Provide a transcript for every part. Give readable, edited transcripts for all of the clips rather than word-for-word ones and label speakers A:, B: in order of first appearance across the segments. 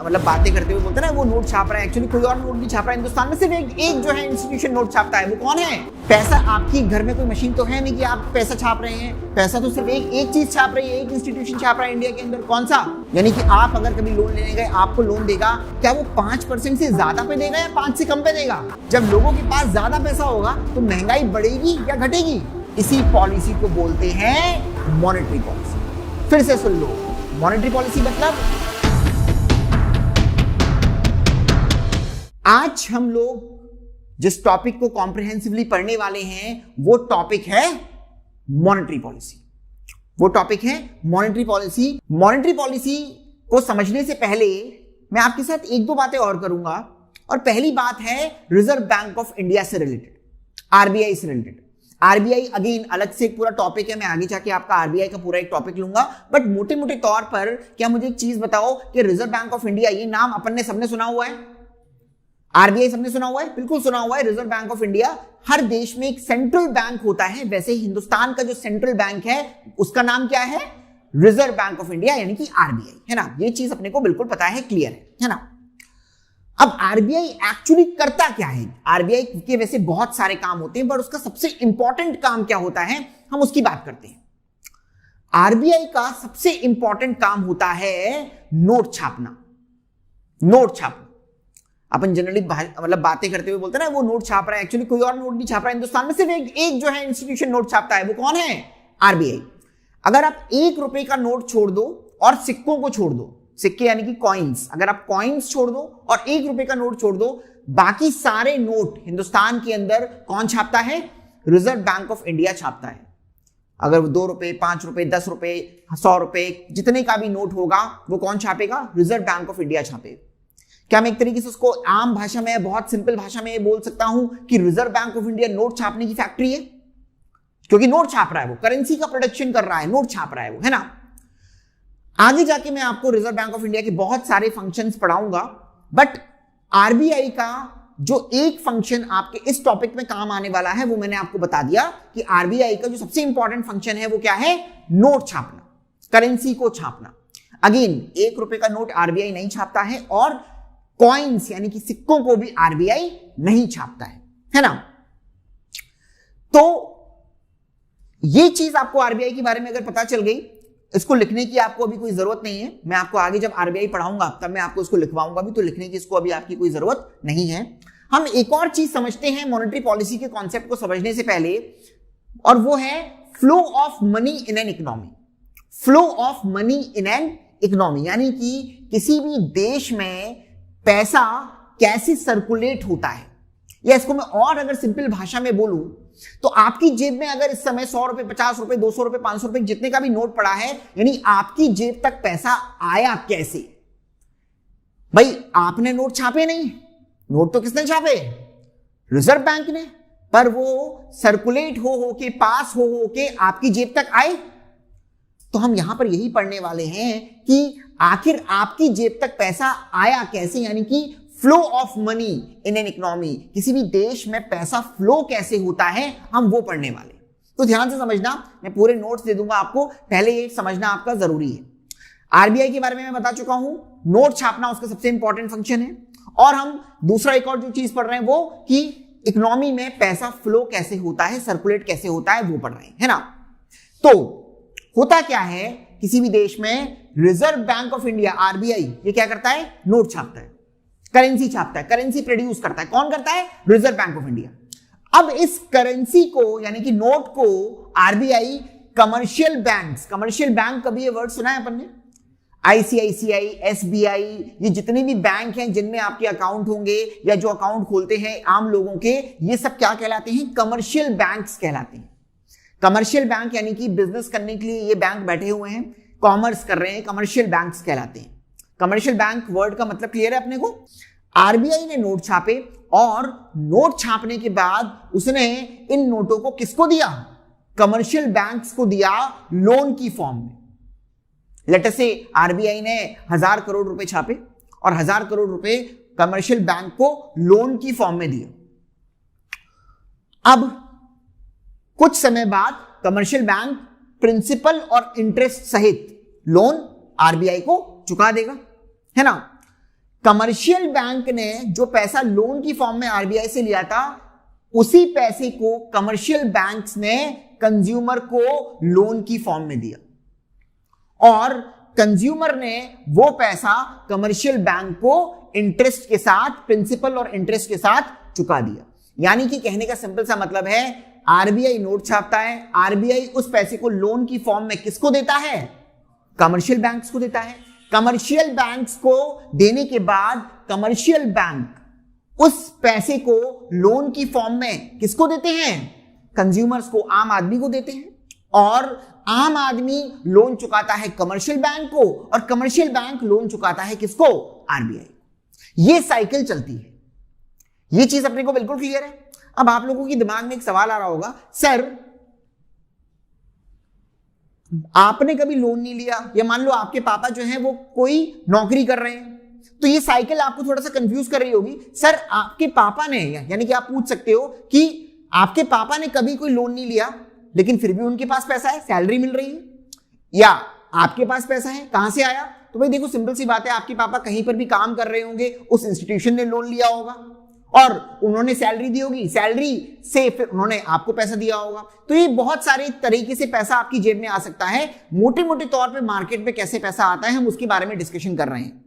A: मतलब बातें करते हुए बोलते हैं ना वो नोट छाप रहा है, एक्चुअली कोई और नोट नहीं छाप रहा है। हिंदुस्तान में सिर्फ एक जो है इंस्टीट्यूशन नोट छापता है, वो कौन है? पैसा। आपकी घर में कोई मशीन तो है नहीं कि आप पैसा छाप रहे हैं। पैसा तो सिर्फ एक चीज छाप रही है, एक इंस्टीट्यूशन छाप रहा है इंडिया के अंदर। कौन सा? यानी कि आप अगर कभी लोन लेने गए, आपको लोन देगा, क्या वो 5% से ज्यादा पे देगा या 5 से कम पे देगा? जब लोगों के पास ज्यादा पैसा होगा तो महंगाई बढ़ेगी या घटेगी? इसी पॉलिसी को बोलते हैं मॉनेटरी पॉलिसी। फिर से सुन लो, मॉनेटरी पॉलिसी मतलब आज हम लोग जिस टॉपिक को कॉम्प्रिहेंसिवली पढ़ने वाले हैं वो टॉपिक है मॉनेटरी पॉलिसी। वो टॉपिक है मॉनेटरी पॉलिसी। मॉनेटरी पॉलिसी को समझने से पहले मैं आपके साथ एक दो बातें और करूंगा। और पहली बात है रिजर्व बैंक ऑफ इंडिया से रिलेटेड, आरबीआई से रिलेटेड। आरबीआई अगेन अलग से एक पूरा टॉपिक है, मैं आगे जाके आपका आरबीआई का पूरा एक टॉपिक लूंगा। बट मोटे मोटे तौर पर क्या मुझे एक चीज बताओ कि रिजर्व बैंक ऑफ इंडिया, ये नाम अपन ने सबने सुना हुआ है? आरबीआई सबने सुना हुआ है, बिल्कुल सुना हुआ है। रिजर्व बैंक ऑफ इंडिया, हर देश में एक सेंट्रल बैंक होता है, वैसे ही हिंदुस्तान का जो सेंट्रल बैंक है उसका नाम क्या है? रिजर्व बैंक ऑफ इंडिया, यानी कि आरबीआई, है ना। ये चीज अपने को बिल्कुल पता है, क्लियर है ना। अब आरबीआई एक्चुअली करता क्या है? आरबीआई के वैसे बहुत सारे काम होते हैं, पर उसका सबसे इंपॉर्टेंट काम क्या होता है, हम उसकी बात करते हैं। आरबीआई का सबसे इंपॉर्टेंट काम होता है नोट छापना। नोट छापना, अपन जनरली मतलब बातें करते हुए बोलते हैं ना वो नोट छाप रहा है, एक्चुअली कोई और नोट नहीं छाप रहा है। हिंदुस्तान में सिर्फ एक जो है इंस्टीट्यूशन नोट छापता है, वो कौन है? आरबीआई। अगर आप ₹1 का नोट छोड़ दो और सिक्कों को छोड़ दो, सिक्के यानी कि कॉइन्स, अगर आप कॉइन्स छोड़ दो और ₹1 का नोट छोड़ दो, बाकी सारे नोट हिंदुस्तान के अंदर कौन छापता है? रिजर्व बैंक ऑफ इंडिया छापता है। अगर ₹2, ₹5, ₹10, ₹100, जितने का भी नोट होगा वो कौन छापेगा? रिजर्व बैंक ऑफ इंडिया छापेगा। क्या मैं एक तरीके से उसको आम भाषा में, बहुत सिंपल भाषा में बोल सकता हूं कि reserve Bank of India note छापने की फैक्ट्री है? क्योंकि नोट छाप रहा है, वो करेंसी का प्रोडक्शन कर रहा है, नोट छाप रहा है वो, है ना। आगे जाके मैं आपको रिजर्व बैंक ऑफ इंडिया के बहुत सारे फंक्शंस पढ़ाऊंगा, बट आरबीआई का जो एक फंक्शन आपके इस टॉपिक में काम आने वाला है वो मैंने आपको बता दिया कि आरबीआई का जो सबसे इंपॉर्टेंट फंक्शन है वो क्या है? नोट छापना, करेंसी को छापना। अगेन ₹1 का नोट आरबीआई नहीं छापता है, और कॉइन्स यानी कि सिक्कों को भी आरबीआई नहीं छापता है ना। तो ये चीज आपको आरबीआई के बारे में अगर पता चल गई, इसको लिखने की आपको अभी कोई जरूरत नहीं है। मैं आपको आगे जब आरबीआई पढ़ाऊंगा तब मैं आपको इसको लिखवाऊंगा भी, तो लिखने की इसको अभी आपकी कोई जरूरत नहीं है। हम एक और चीज समझते हैं मॉनेटरी पॉलिसी के कॉन्सेप्ट को समझने से पहले, और वो है flow of money in an economy. Flow of money in an economy यानी कि किसी भी देश में पैसा कैसे सर्कुलेट होता है, या इसको मैं और अगर सिंपल भाषा में बोलूं तो आपकी जेब में अगर इस समय ₹100, ₹50, ₹200, ₹500 जितने का भी नोट पड़ा है, यानी आपकी जेब तक पैसा आया कैसे? भाई आपने नोट छापे नहीं, नोट तो किसने छापे? रिजर्व बैंक ने, पर वो सर्कुलेट हो के, पास हो के आपकी जेब तक आए। तो हम यहां पर यही पढ़ने वाले हैं कि आखिर आपकी जेब तक पैसा आया कैसे, यानी कि flow of money in an economy, किसी भी देश में पैसा फ्लो कैसे होता है, हम वो पढ़ने वाले। तो ध्यान से समझना, मैं पूरे नोट्स दे दूंगा आपको, पहले ये समझना आपका जरूरी है। आरबीआई के बारे में मैं बता चुका हूं, नोट छापना उसका सबसे इंपॉर्टेंट फंक्शन है। और हम दूसरा एक और जो चीज पढ़ रहे हैं वो कि इकोनॉमी में पैसा फ्लो कैसे होता है, सर्कुलेट कैसे होता है, वो पढ़ रहे हैं, है ना। तो होता क्या है, किसी भी देश में reserve Bank of India RBI ये क्या करता है? नोट छापता है, करेंसी छापता है, करेंसी प्रोड्यूस करता है। कौन करता है? Reserve Bank of India. अब इस करेंसी को यानी कि नोट को RBI commercial banks, commercial bank कभी ये वर्ड सुना है अपन ने? आईसीआईसीआई, एसबीआई, ये जितने भी बैंक हैं जिनमें आपके अकाउंट होंगे या जो अकाउंट खोलते हैं आम लोगों के, ये सब क्या कहलाते हैं? कमर्शियल बैंक्स कहलाते हैं। कमर्शियल बैंक यानी कि बिजनेस करने के लिए ये बैंक बैठे हुए हैं, कॉमर्स कर रहे हैं, कमर्शियल बैंक्स कहलाते हैं। कमर्शियल बैंक वर्ड का मतलब क्लियर है अपने को। आरबीआई ने नोट छापे, और नोट छापने के बाद उसने इन नोटों को किसको दिया? कमर्शियल बैंक्स को दिया, लोन की फॉर्म में। लेट अस से आरबीआई ने 1000 करोड़ रुपए छापे और 1000 करोड़ रुपए कमर्शियल बैंक को लोन की फॉर्म में दिए। अब कुछ समय बाद कमर्शियल बैंक प्रिंसिपल और इंटरेस्ट सहित लोन आरबीआई को चुका देगा, है ना। कमर्शियल बैंक ने जो पैसा लोन की फॉर्म में आरबीआई से लिया था, उसी पैसे को कमर्शियल बैंक्स ने कंज्यूमर को लोन की फॉर्म में दिया और कंज्यूमर ने वो पैसा कमर्शियल बैंक को इंटरेस्ट के साथ, प्रिंसिपल और इंटरेस्ट के साथ चुका दिया। यानी कि कहने का सिंपल सा मतलब है, आरबीआई नोट छापता है, आरबीआई उस पैसे को लोन की फॉर्म में किसको देता है? कमर्शियल बैंक्स को देता है। कमर्शियल बैंक्स को देने के बाद कमर्शियल बैंक उस पैसे को लोन की फॉर्म में किसको देते हैं? कंज्यूमर्स को, आम आदमी को देते हैं। और आम आदमी लोन चुकाता है कमर्शियल बैंक को और कमर्शियल बैंक लोन चुकाता है किसको? आरबीआई। ये साइकिल चलती है। ये चीज अपने को बिल्कुल क्लियर है। अब आप लोगों के दिमाग में एक सवाल आ रहा होगा, सर आपने कभी लोन नहीं लिया, या मान लो आपके पापा जो हैं वो कोई नौकरी कर रहे हैं, तो ये साइकिल आपको थोड़ा सा कंफ्यूज कर रही होगी। सर आपके पापा ने, यानी कि आप पूछ सकते हो कि आपके पापा ने कभी कोई लोन नहीं लिया लेकिन फिर भी उनके पास पैसा है, सैलरी मिल रही है, या आपके पास पैसा है, कहां से आया? तो भाई देखो सिंपल सी बात है, आपके पापा कहीं पर भी काम कर रहे होंगे, उस इंस्टीट्यूशन ने लोन लिया होगा और उन्होंने सैलरी दी होगी, सैलरी से फिर उन्होंने आपको पैसा दिया होगा। तो ये बहुत सारे तरीके से पैसा आपकी जेब में आ सकता है। मोटे मोटे तौर पे मार्केट में कैसे पैसा आता है हम उसके बारे में डिस्कशन कर रहे हैं।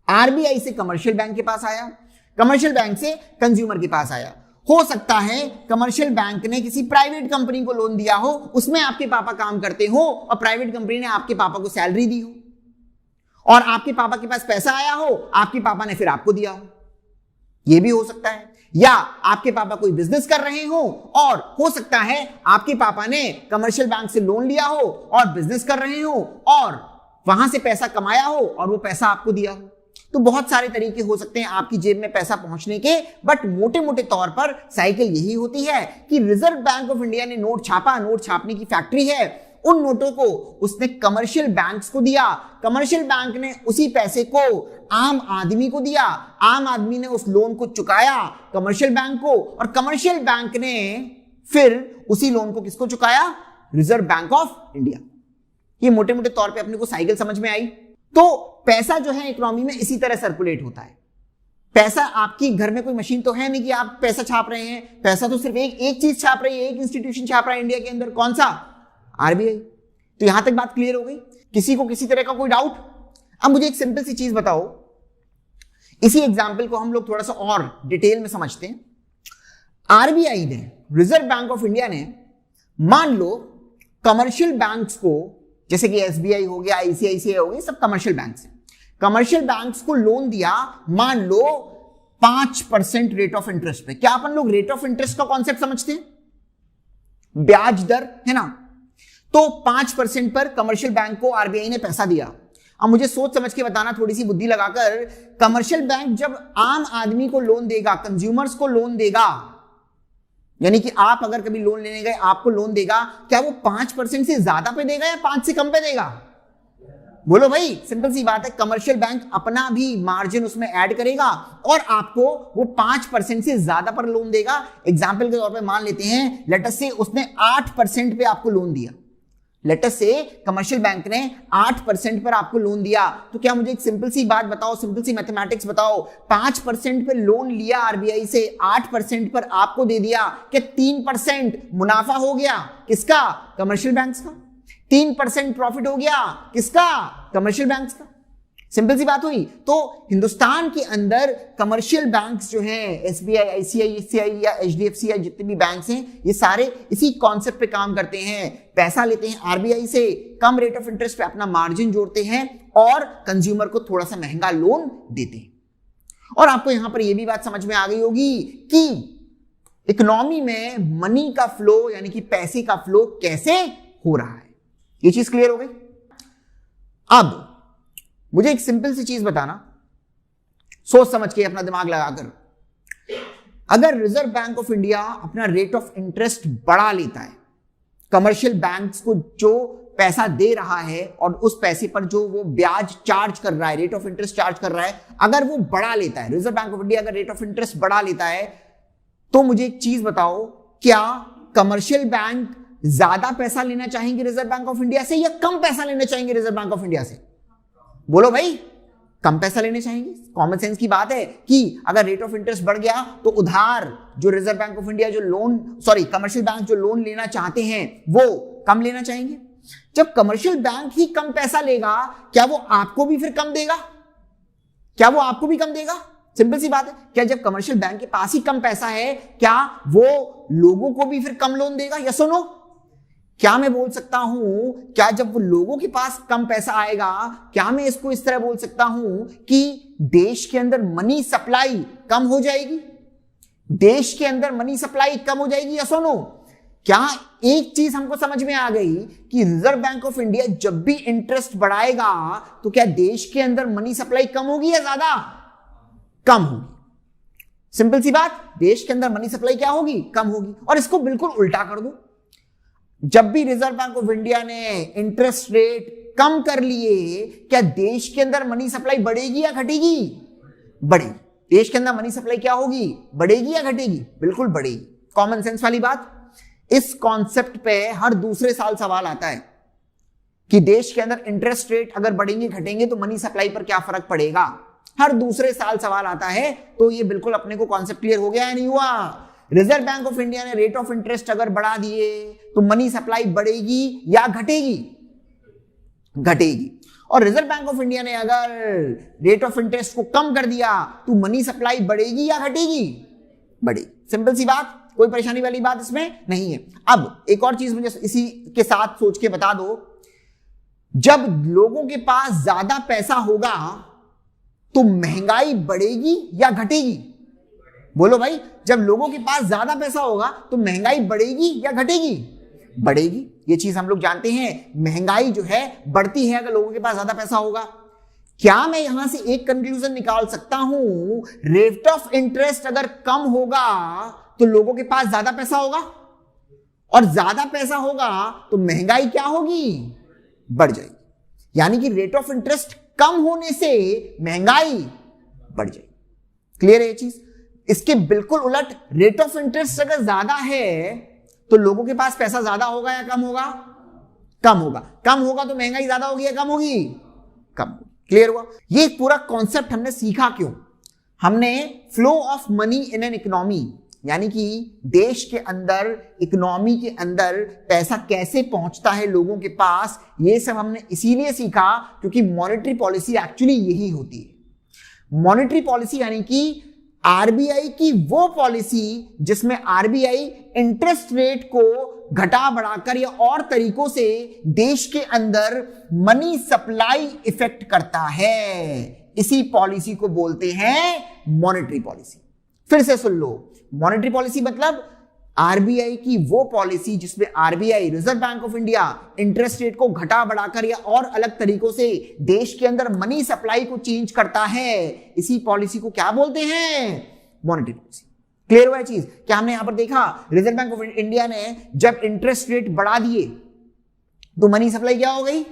A: आरबीआई से कमर्शियल बैंक के पास आया, कमर्शियल बैंक से कंज्यूमर के पास आया। हो सकता है कमर्शियल बैंक ने किसी प्राइवेट कंपनी को लोन दिया हो, उसमें आपके पापा काम करते हो और प्राइवेट कंपनी ने आपके पापा को सैलरी दी हो और आपके पापा के पास पैसा आया हो, आपके पापा ने फिर आपको दिया हो। यह भी हो सकता है। या आपके पापा कोई बिजनेस कर रहे हो और हो सकता है आपके पापा ने कमर्शियल बैंक से लोन लिया हो और बिजनेस कर रहे हो और वहां से पैसा कमाया हो और वो पैसा आपको दिया हो। तो बहुत सारे तरीके हो सकते हैं आपकी जेब में पैसा पहुंचने के, बट मोटे मोटे तौर पर साइकिल यही होती है कि रिजर्व बैंक ऑफ इंडिया ने नोट छापा, नोट छापने की फैक्ट्री है, उन नोटों को उसने कमर्शियल बैंक्स को दिया, कमर्शियल बैंक ने उसी पैसे को आम आदमी को दिया, आम आदमी ने उस लोन को चुकाया कमर्शियल बैंक को और कमर्शियल बैंक ने फिर उसी लोन को किसको चुकाया? Reserve Bank of India. ये मोटे मोटे तौर पे अपने को साइकिल समझ में आई। तो पैसा जो है इकोनॉमी में इसी तरह सर्कुलेट होता है। पैसा आपकी घर में कोई मशीन तो है नहीं कि आप पैसा छाप रहे हैं, पैसा तो सिर्फ एक चीज छाप रही है, एक इंस्टीट्यूशन छाप रहा है इंडिया के अंदर, कौन सा? आरबीआई। तो यहां तक बात क्लियर हो गई? किसी को किसी तरह का कोई डाउट? अब मुझे एक सिंपल सी चीज बताओ, इसी एग्जाम्पल को हम लोग थोड़ा सा और डिटेल में समझते हैं। आरबीआई ने, रिजर्व बैंक ऑफ इंडिया ने, मान लो कमर्शियल बैंक्स को, जैसे कि एसबीआई हो गया, आईसीआईसीआई हो गया, सब कमर्शियल बैंक्स हैं, कमर्शियल बैंक्स को लोन दिया, मान लो 5% रेट ऑफ इंटरेस्ट पे। क्या अपन लोग रेट ऑफ इंटरेस्ट का कॉन्सेप्ट समझते हैं? ब्याज दर है ना। तो 5% पर कमर्शियल बैंक को आरबीआई ने पैसा दिया। अब मुझे सोच समझ के बताना, थोड़ी सी बुद्धि लगाकर, कमर्शियल बैंक जब आम आदमी को लोन देगा, कंज्यूमर्स को लोन देगा, यानी कि आप अगर कभी लोन लेने गए, आपको लोन देगा, क्या वो 5% से ज्यादा पे देगा या 5 से कम पे देगा? बोलो भाई, सिंपल सी बात है, कमर्शियल बैंक अपना भी मार्जिन उसमें ऐड करेगा और आपको वो 5% से ज्यादा पर लोन देगा। एग्जाम्पल के तौर पे मान लेते हैं, लेट अस से उसने 8% पे आपको लोन दिया, लेट अस से कमर्शियल बैंक ने 8% पर आपको लोन दिया। तो क्या मुझे एक सिंपल सी बात बताओ, सिंपल सी मैथमेटिक्स बताओ, 5% पे लोन लिया आरबीआई से, 8% पर आपको दे दिया, क्या 3% मुनाफा हो गया? किसका? कमर्शियल बैंक्स का। 3% प्रॉफिट हो गया, किसका? कमर्शियल बैंक्स का। सिंपल सी बात हुई। तो हिंदुस्तान के अंदर कमर्शियल बैंक्स जो हैं, एसबीआई, आईसीआईसीआई या एचडीएफसी या जितने भी बैंक्स हैं, ये सारे इसी कॉन्सेप्ट पे काम करते हैं। पैसा लेते हैं आरबीआई से, कम रेट ऑफ इंटरेस्ट पे अपना मार्जिन जोड़ते हैं और कंज्यूमर को थोड़ा सा महंगा लोन देते हैं। और आपको यहां पर यह भी बात समझ में आ गई होगी कि इकोनॉमी में मनी का फ्लो, यानी कि पैसे का फ्लो कैसे हो रहा है। ये चीज क्लियर हो गई? अब मुझे एक सिंपल सी चीज बताना, सोच समझ के, अपना दिमाग लगाकर। अगर रिजर्व बैंक ऑफ इंडिया अपना रेट ऑफ इंटरेस्ट बढ़ा लेता है, कमर्शियल बैंक्स को जो पैसा दे रहा है और उस पैसे पर जो वो ब्याज चार्ज कर रहा है, रेट ऑफ इंटरेस्ट चार्ज कर रहा है, अगर वो बढ़ा लेता है, रिजर्व बैंक ऑफ इंडिया अगर रेट ऑफ इंटरेस्ट बढ़ा लेता है, तो मुझे एक चीज बताओ, क्या कमर्शियल बैंक ज्यादा पैसा लेना चाहेंगे रिजर्व बैंक ऑफ इंडिया से या कम पैसा लेना चाहेंगे रिजर्व बैंक ऑफ इंडिया से? बोलो भाई, कम पैसा लेने चाहेंगे। कॉमन सेंस की बात है कि अगर रेट ऑफ इंटरेस्ट बढ़ गया तो उधार जो reserve Bank of India commercial bank जो लोन लेना चाहते हैं वो कम लेना चाहेंगे। जब कमर्शियल बैंक ही कम पैसा लेगा, क्या वो आपको भी फिर कम देगा? क्या वो आपको भी कम देगा? सिंपल सी बात है। क्या जब कमर्शियल बैंक के पास ही कम पैसा है, क्या वो लोगों को भी फिर कम लोन देगा? यस और नो? क्या मैं बोल सकता हूं, क्या जब वो लोगों के पास कम पैसा आएगा, क्या मैं इसको इस तरह बोल सकता हूं कि देश के अंदर मनी सप्लाई कम हो जाएगी? देश के अंदर मनी सप्लाई कम हो जाएगी? यस और नो? क्या एक चीज हमको समझ में आ गई कि रिजर्व बैंक ऑफ इंडिया जब भी इंटरेस्ट बढ़ाएगा तो क्या देश के अंदर मनी सप्लाई कम होगी या ज्यादा? कम होगी। सिंपल सी बात, देश के अंदर मनी सप्लाई क्या होगी? कम होगी। और इसको बिल्कुल उल्टा कर दो, जब भी रिजर्व बैंक ऑफ इंडिया ने इंटरेस्ट रेट कम कर लिए, क्या देश के अंदर मनी सप्लाई बढ़ेगी या घटेगी? बढ़ेगी। देश के अंदर मनी सप्लाई क्या होगी? बढ़ेगी या घटेगी? बिल्कुल बढ़ेगी। कॉमन सेंस वाली बात। इस कॉन्सेप्ट पे हर दूसरे साल सवाल आता है कि देश के अंदर इंटरेस्ट रेट अगर बढ़ेंगे घटेंगे तो मनी सप्लाई पर क्या फर्क पड़ेगा। हर दूसरे साल सवाल आता है। तो ये बिल्कुल अपने को कॉन्सेप्ट क्लियर हो गया या नहीं हुआ? रिजर्व बैंक ऑफ इंडिया ने रेट ऑफ इंटरेस्ट अगर बढ़ा दिए तो मनी सप्लाई बढ़ेगी या घटेगी? घटेगी। और रिजर्व बैंक ऑफ इंडिया ने अगर रेट ऑफ इंटरेस्ट को कम कर दिया तो मनी सप्लाई बढ़ेगी या घटेगी? बढ़ेगी। सिंपल सी बात, कोई परेशानी वाली बात इसमें नहीं है। अब एक और चीज मुझे इसी के साथ सोच के बता दो, जब लोगों के पास ज्यादा पैसा होगा तो महंगाई बढ़ेगी या घटेगी? बोलो भाई, जब लोगों के पास ज्यादा पैसा होगा तो महंगाई बढ़ेगी या घटेगी? बढ़ेगी। ये चीज हम लोग जानते हैं, महंगाई जो है बढ़ती है अगर लोगों के पास ज्यादा पैसा होगा। क्या मैं यहां से एक कंक्लूजन निकाल सकता हूं, रेट ऑफ इंटरेस्ट अगर कम होगा तो लोगों के पास ज्यादा पैसा होगा, और ज्यादा पैसा होगा तो महंगाई क्या होगी? बढ़ जाएगी। यानी कि रेट ऑफ इंटरेस्ट कम होने से महंगाई बढ़ जाएगी। क्लियर है ये चीज? इसके बिल्कुल उलट, रेट ऑफ इंटरेस्ट अगर ज्यादा है तो लोगों के पास पैसा ज्यादा होगा या कम होगा? कम होगा। कम होगा तो महंगाई ज्यादा होगी या कम होगी? कम होगी। क्लियर हुआ? ये पूरा कॉन्सेप्ट हमने सीखा क्यों? हमने flow of money in an economy, यानी कि देश के अंदर, इकोनॉमी के अंदर पैसा कैसे पहुंचता है लोगों के पास, ये सब हमने इसीलिए सीखा क्योंकि मॉनेटरी पॉलिसी एक्चुअली यही होती है। मॉनेटरी पॉलिसी यानी कि आरबीआई की वो पॉलिसी जिसमें आरबीआई इंटरेस्ट रेट को घटा बढ़ाकर या और तरीकों से देश के अंदर मनी सप्लाई इफेक्ट करता है, इसी पॉलिसी को बोलते हैं मॉनेटरी पॉलिसी। फिर से सुन लो, मॉनेटरी पॉलिसी मतलब आरबीआई की वो पॉलिसी जिसमें RBI, reserve Bank of India, interest rate को घटा बढ़ाकर या और अलग तरीकों से देश के अंदर मनी सप्लाई को चेंज करता है, इसी पॉलिसी को क्या बोलते हैं? Monetary policy. क्लियर हुआ है चीज? क्या हमने यहां पर देखा, रिजर्व बैंक ऑफ इंडिया ने जब इंटरेस्ट रेट बढ़ा दिए तो मनी सप्लाई क्या हो गई?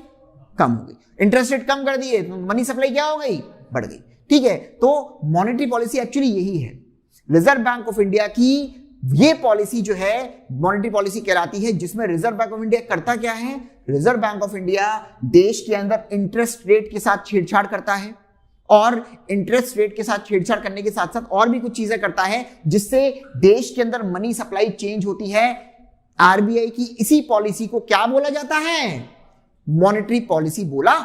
A: कम हो गई। इंटरेस्ट रेट कम कर दिए तो मनी सप्लाई क्या हो गई? बढ़ गई। ठीक है, तो मॉनेटरी पॉलिसी एक्चुअली यही है। रिजर्व बैंक ऑफ इंडिया की ये पॉलिसी जो है मॉनेटरी पॉलिसी कहलाती है, जिसमें रिजर्व बैंक ऑफ इंडिया करता क्या है? रिजर्व बैंक ऑफ इंडिया देश के अंदर इंटरेस्ट रेट के साथ छेड़छाड़ करता है, और इंटरेस्ट रेट के साथ छेड़छाड़ करने के साथ साथ और भी कुछ चीजें करता है जिससे देश के अंदर मनी सप्लाई चेंज होती है। आरबीआई की इसी पॉलिसी को क्या बोला जाता है? मॉनेटरी पॉलिसी बोला